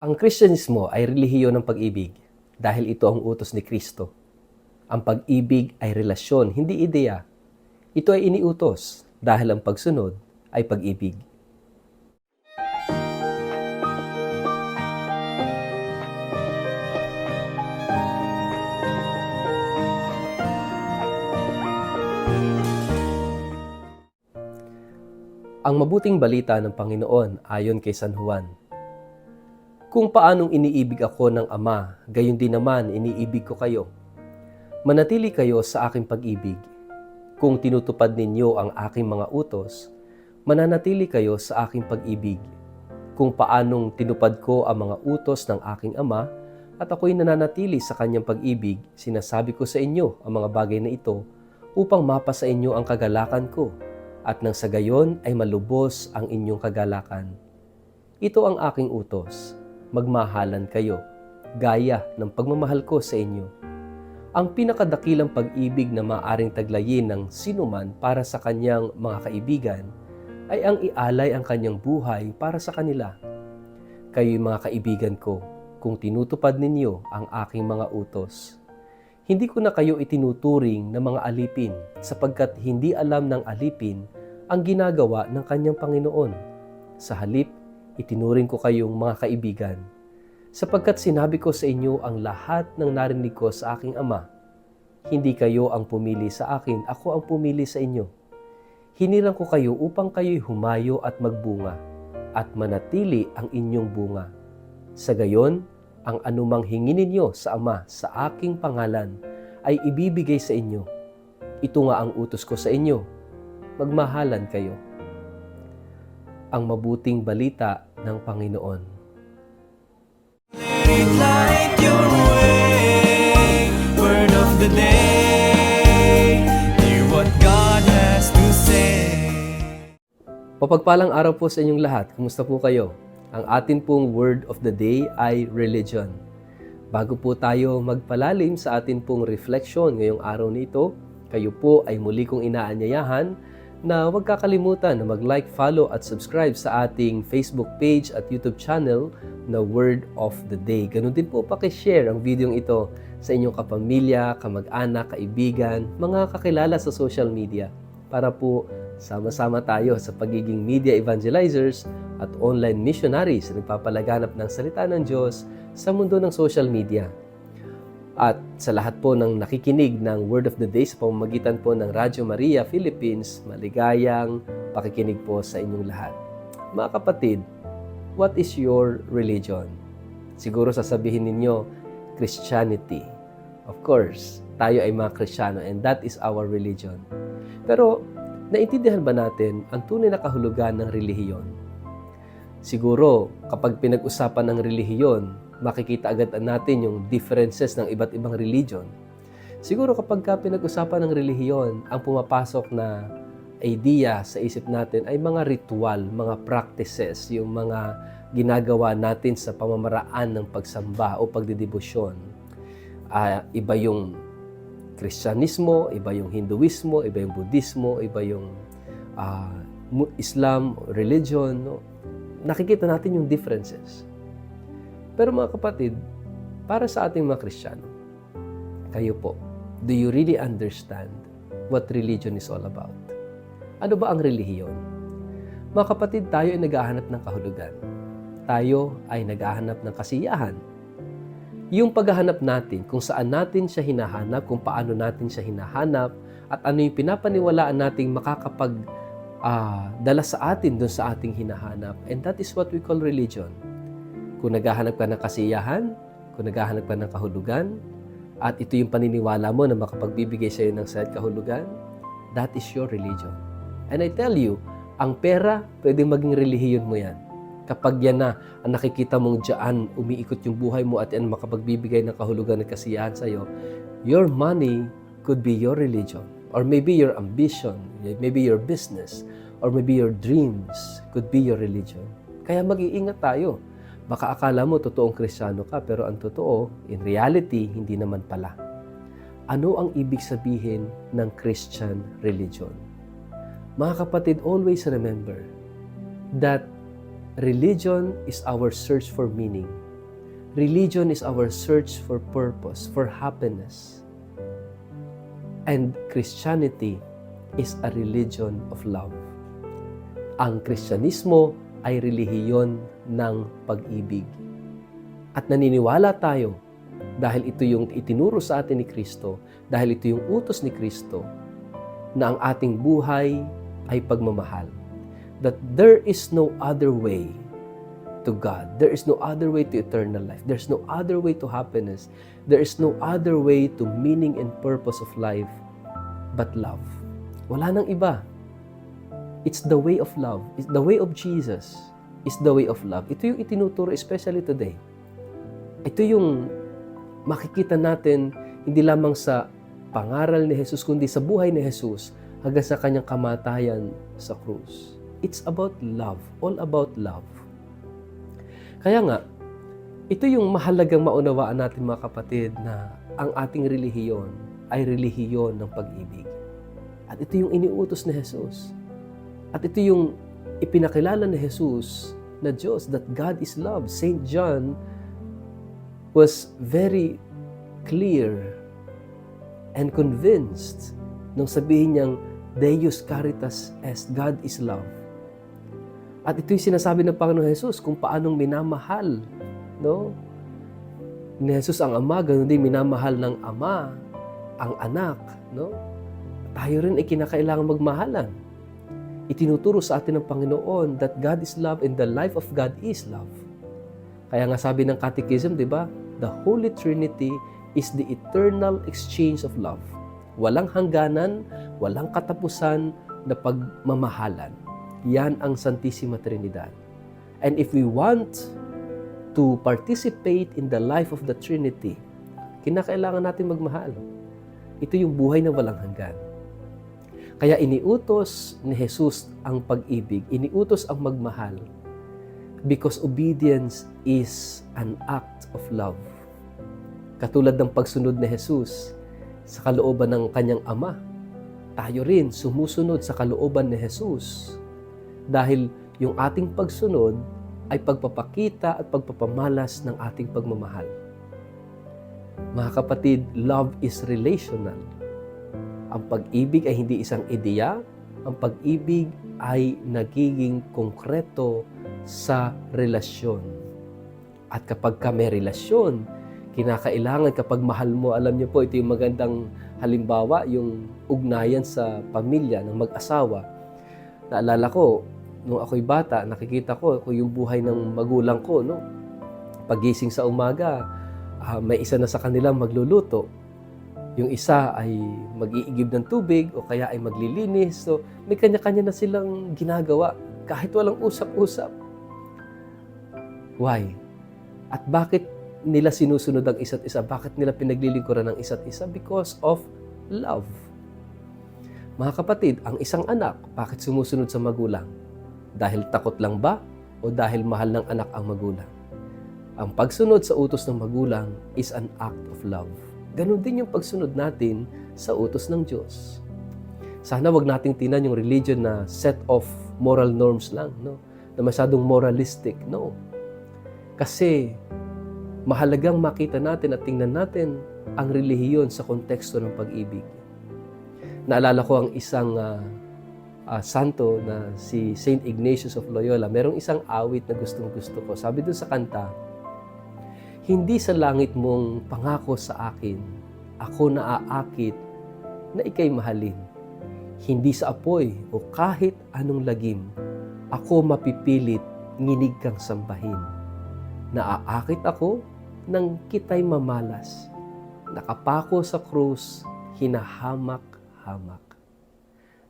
Ang Kristyanismo ay relihiyon ng pag-ibig dahil ito ang utos ni Kristo. Ang pag-ibig ay relasyon, hindi ideya. Ito ay iniutos dahil ang pagsunod ay pag-ibig. Ang mabuting balita ng Panginoon ayon kay San Juan. Kung paanong iniibig ako ng Ama, gayon din naman iniibig ko kayo. Manatili kayo sa aking pag-ibig. Kung tinutupad ninyo ang aking mga utos, mananatili kayo sa aking pag-ibig. Kung paanong tinupad ko ang mga utos ng aking Ama, at ako'y nananatili sa kanyang pag-ibig, sinasabi ko sa inyo ang mga bagay na ito upang mapa sa inyo ang kagalakan ko, at nang sa gayon ay malubos ang inyong kagalakan. Ito ang aking utos, magmahalan kayo, gaya ng pagmamahal ko sa inyo. Ang pinakadakilang pag-ibig na maaaring taglayin ng sinuman para sa kanyang mga kaibigan ay ang ialay ang kanyang buhay para sa kanila. Kayo'y mga kaibigan ko kung tinutupad ninyo ang aking mga utos. Hindi ko na kayo itinuturing na mga alipin sapagkat hindi alam ng alipin ang ginagawa ng kanyang Panginoon. Sa halip, itinuring ko kayong mga kaibigan sapagkat sinabi ko sa inyo ang lahat ng narinig ko sa aking Ama. Hindi kayo ang pumili sa akin, ako ang pumili sa inyo. Hinirang ko kayo upang kayo'y humayo at magbunga at manatili ang inyong bunga. Sa gayon, ang anumang hingin ninyo sa Ama sa aking pangalan ay ibibigay sa inyo. Ito nga ang utos ko sa inyo, magmahalan kayo. Ang mabuting balita ng Panginoon. Let it light your way, word of the day, hear what God has to say. Mapagpalang araw po sa inyong lahat. Kumusta po kayo? Ang atin pong word of the day ay religion. Bago po tayo magpalalim sa atin pong reflection ngayong araw nito, kayo po ay muli kong inaanyayahan na huwag kakalimutan na mag-like, follow at subscribe sa ating Facebook page at YouTube channel na Word of the Day. Ganun din po pakishare ang videong ito sa inyong kapamilya, kamag-anak, kaibigan, mga kakilala sa social media para po sama-sama tayo sa pagiging media evangelizers at online missionaries na nagpapalaganap ng salita ng Diyos sa mundo ng social media. At sa lahat po ng nakikinig ng Word of the Day sa pamamagitan po ng Radyo Maria Philippines, maligayang pakikinig po sa inyong lahat. Mga kapatid, what is your religion? Siguro sasabihin ninyo, Christianity. Of course, tayo ay mga Kristiyano and that is our religion. Pero, naintindihan ba natin ang tunay na kahulugan ng relihiyon? Siguro, kapag pinag-usapan ng relihiyon, makikita agad natin yung differences ng iba't ibang religion. Siguro kapag pinag-usapan ng relihiyon, ang pumapasok na idea sa isip natin ay mga ritual, mga practices, yung mga ginagawa natin sa pamamaraan ng pagsamba o pagdedebosyon. Iba yung Kristyanismo, iba yung Hinduismo, iba yung Budismo, iba yung Islam, religion. No? Nakikita natin yung differences. Pero mga kapatid, para sa ating mga Kristiyano, kayo po, do you really understand what religion is all about? Ano ba ang relihiyon? Mga kapatid, tayo ay naghahanap ng kahulugan. Tayo ay naghahanap ng kasiyahan. Yung paghahanap natin, kung saan natin siya hinahanap, kung paano natin siya hinahanap, at ano yung pinapaniwalaan nating makakapagdala sa atin doon sa ating hinahanap. And that is what we call religion. Kung naghahanap ka ng kasiyahan, kung naghahanap ka ng kahulugan, at ito yung paniniwala mo na makapagbibigay sa iyo ng sayad kahulugan, that is your religion. And I tell you, ang pera, pwedeng maging relihiyon mo yan. Kapag yan na, ang nakikita mong dyan, umiikot yung buhay mo at yan makapagbibigay ng kahulugan at kasiyahan sa iyo, your money could be your religion. Or maybe your ambition, maybe your business, or maybe your dreams could be your religion. Kaya mag-iingat tayo. Baka akala mo totoong Kristiyano ka, pero ang totoo, in reality, hindi naman pala. Ano ang ibig sabihin ng Christian religion? Mga kapatid, always remember that religion is our search for meaning. Religion is our search for purpose, for happiness. And Christianity is a religion of love. Ang Kristyanismo ay relihiyon ng pag-ibig. At naniniwala tayo dahil ito yung itinuro sa atin ni Kristo, dahil ito yung utos ni Kristo, na ang ating buhay ay pagmamahal. That there is no other way to God. There is no other way to eternal life. There's no other way to happiness. There is no other way to meaning and purpose of life but love. Wala nang iba. It's the way of love. It's the way of Jesus. It's the way of love. Ito yung itinuturo especially today. Ito yung makikita natin hindi lamang sa pangaral ni Jesus, kundi sa buhay ni Jesus hanggang sa kanyang kamatayan sa krus. It's about love. All about love. Kaya nga, ito yung mahalagang maunawaan natin mga kapatid na ang ating relihiyon ay relihiyon ng pag-ibig. At ito yung iniutos ni Jesus. At ito yung ipinakilala ni Jesus na Diyos, that God is love. Saint John was very clear and convinced nung sabihin niyang Deus caritas est, God is love. At ito yung sinasabi ng Panginoon Jesus kung paanong minamahal, no? Ni Jesus ang Ama, ganoon din minamahal ng Ama ang anak, no? Tayo rin ay kinakailangan magmahalan. Itinuturo sa atin ng Panginoon that God is love and the life of God is love. Kaya nga sabi ng Catechism, di ba? The Holy Trinity is the eternal exchange of love. Walang hangganan, walang katapusan na pagmamahalan. Yan ang Santissima Trinidad. And if we want to participate in the life of the Trinity, kinakailangan natin magmahal. Ito yung buhay na walang hanggan. Kaya iniutos ni Jesus ang pag-ibig, iniutos ang magmahal, because obedience is an act of love. Katulad ng pagsunod ni Jesus sa kalooban ng kanyang Ama, tayo rin sumusunod sa kalooban ni Jesus. Dahil yung ating pagsunod ay pagpapakita at pagpapamalas ng ating pagmamahal. Mga kapatid, love is relational. Ang pag-ibig ay hindi isang ideya. Ang pag-ibig ay nagiging konkreto sa relasyon. At kapag ka may relasyon, kinakailangan kapag mahal mo, alam niyo po, ito yung magandang halimbawa, yung ugnayan sa pamilya ng mag-asawa. Naalala ko, nung ako'y bata, nakikita ko yung buhay ng magulang ko, no? Pagising sa umaga, may isa na sa kanilang magluluto. Yung isa ay mag-iigib ng tubig o kaya ay maglilinis. So, may kanya-kanya na silang ginagawa kahit walang usap-usap. Why? At bakit nila sinusunod ang isa't isa? Bakit nila pinaglilingkuran ng isa't isa? Because of love. Mga kapatid, ang isang anak, bakit sumusunod sa magulang? Dahil takot lang ba o dahil mahal ng anak ang magulang? Ang pagsunod sa utos ng magulang is an act of love. Ganon din yung pagsunod natin sa utos ng Diyos. Sana wag nating tingnan yung religion na set of moral norms lang, no? Na masyadong moralistic, no? Kasi mahalagang makita natin at tingnan natin ang relihiyon sa konteksto ng pag-ibig. Naalala ko ang isang santo na si Saint Ignatius of Loyola. Merong isang awit na gustong-gusto ko. Sabi dun sa kanta, hindi sa langit mong pangako sa akin, ako naaakit na ika'y mahalin. Hindi sa apoy o kahit anong lagim, ako mapipilit nginig kang sambahin. Naaakit ako nang kita'y mamalas. Nakapako sa krus, hinahamak-hamak.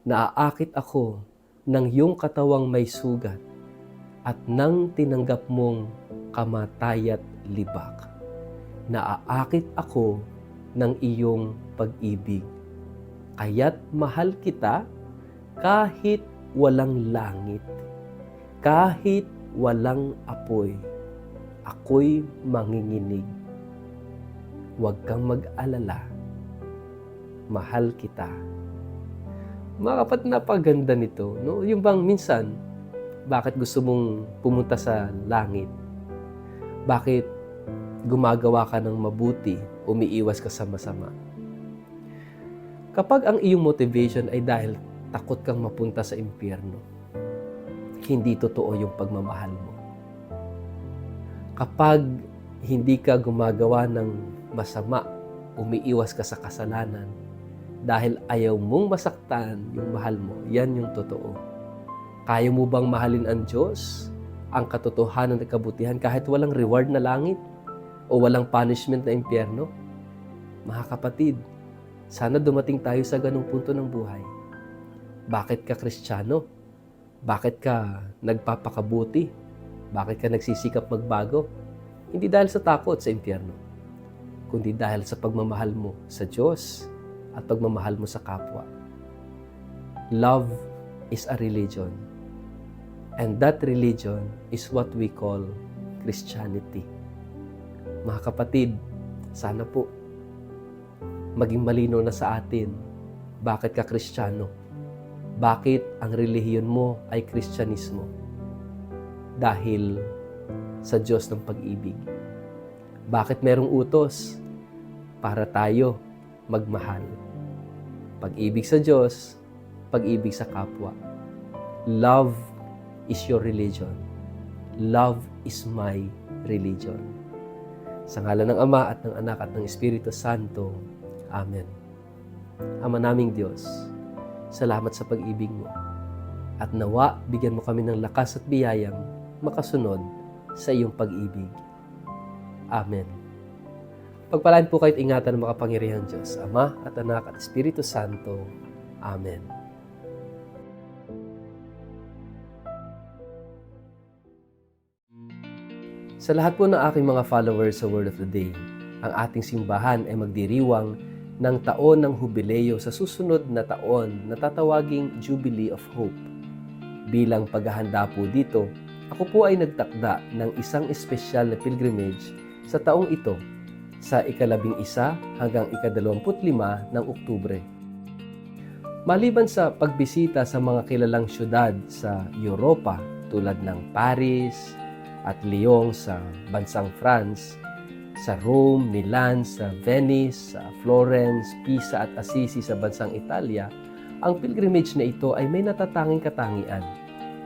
Naaakit ako ng iyong katawang may sugat at nang tinanggap mong kamatayat libak. Naaakit ako ng iyong pag-ibig. Kaya't mahal kita kahit walang langit, kahit walang apoy. Ako'y manginginig. Huwag kang mag-alala. Mahal kita. Mga kapatid, napaganda nito, no? Yung bang minsan, bakit gusto mong pumunta sa langit? Bakit gumagawa ka ng mabuti, umiiwas ka sa masama. Kapag ang iyong motivation ay dahil takot kang mapunta sa impyerno, hindi totoo yung pagmamahal mo. Kapag hindi ka gumagawa ng masama, umiiwas ka sa kasalanan, dahil ayaw mong masaktan yung mahal mo, yan yung totoo. Kaya mo bang mahalin ang Diyos, ang katotohanan at kabutihan kahit walang reward na langit o walang punishment na impyerno? Mga kapatid, sana dumating tayo sa ganung punto ng buhay. Bakit ka Kristiyano? Bakit ka nagpapakabuti? Bakit ka nagsisikap magbago? Hindi dahil sa takot sa impyerno, kundi dahil sa pagmamahal mo sa Diyos at pagmamahal mo sa kapwa. Love is a religion. And that religion is what we call Christianity. Mga kapatid, sana po maging malinaw na sa atin bakit ka Kristiyano. Bakit ang relihiyon mo ay Kristyanismo? Dahil sa Diyos ng pag-ibig. Bakit merong utos? Para tayo magmahal. Pag-ibig sa Diyos, pag-ibig sa kapwa. Love is your religion. Love is my religion. Sa ngalan ng Ama at ng Anak at ng Espiritu Santo. Amen. Ama naming Diyos, salamat sa pag-ibig mo. At nawa, bigyan mo kami ng lakas at biyayang makasunod sa iyong pag-ibig. Amen. Pagpalain po kayo't ingatan ng makapangyarihang Diyos, Ama at Anak at Espiritu Santo. Amen. Sa lahat po ng aking mga followers sa Word of the Day, ang ating simbahan ay magdiriwang ng taon ng hubileo sa susunod na taon na tatawaging Jubilee of Hope. Bilang paghahanda po dito, ako po ay nagtakda ng isang espesyal na pilgrimage sa taong ito sa ika-11 hanggang ika-25 ng Oktubre. Maliban sa pagbisita sa mga kilalang syudad sa Europa tulad ng Paris at Lyon sa bansang France, sa Rome, Milan, sa Venice, sa Florence, Pisa at Assisi sa bansang Italia, ang pilgrimage na ito ay may natatanging katangian.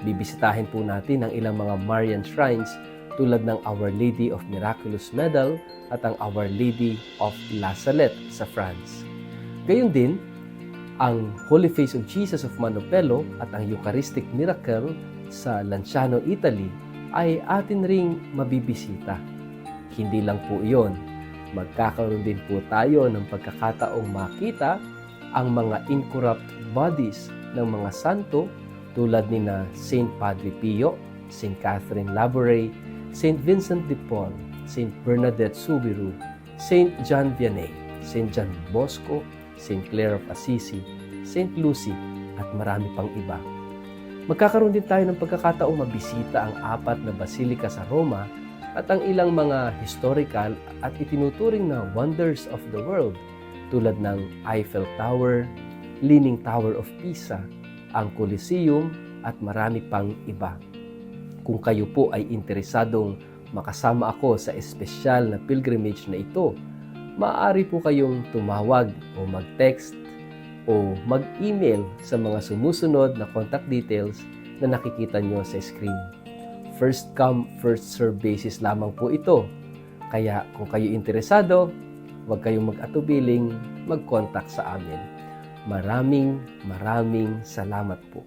Bibisitahin po natin ang ilang mga Marian shrines tulad ng Our Lady of Miraculous Medal at ang Our Lady of La Salette sa France. Gayon din, ang Holy Face of Jesus of Manopello at ang Eucharistic Miracle sa Lanciano, Italy ay atin ring mabibisita. Hindi lang po iyon, magkakaroon din po tayo ng pagkakataong makita ang mga incorrupt bodies ng mga santo tulad ni na Saint Padre Pio, Saint Catherine Labouré, Saint Vincent de Paul, Saint Bernadette Soubirous, Saint John Vianney, Saint John Bosco, Saint Clare of Assisi, Saint Lucy at marami pang iba. Magkakaroon din tayo ng pagkakataong mabisita ang 4 na basilika sa Roma at ang ilang mga historical at itinuturing na wonders of the world tulad ng Eiffel Tower, Leaning Tower of Pisa, ang Colosseum at marami pang iba. Kung kayo po ay interesadong makasama ako sa espesyal na pilgrimage na ito, maaari po kayong tumawag o mag-text o mag-email sa mga sumusunod na contact details na nakikita nyo sa screen. First come, first serve basis lamang po ito. Kaya kung kayo interesado, huwag kayong mag-atubiling mag-contact sa amin. Maraming salamat po.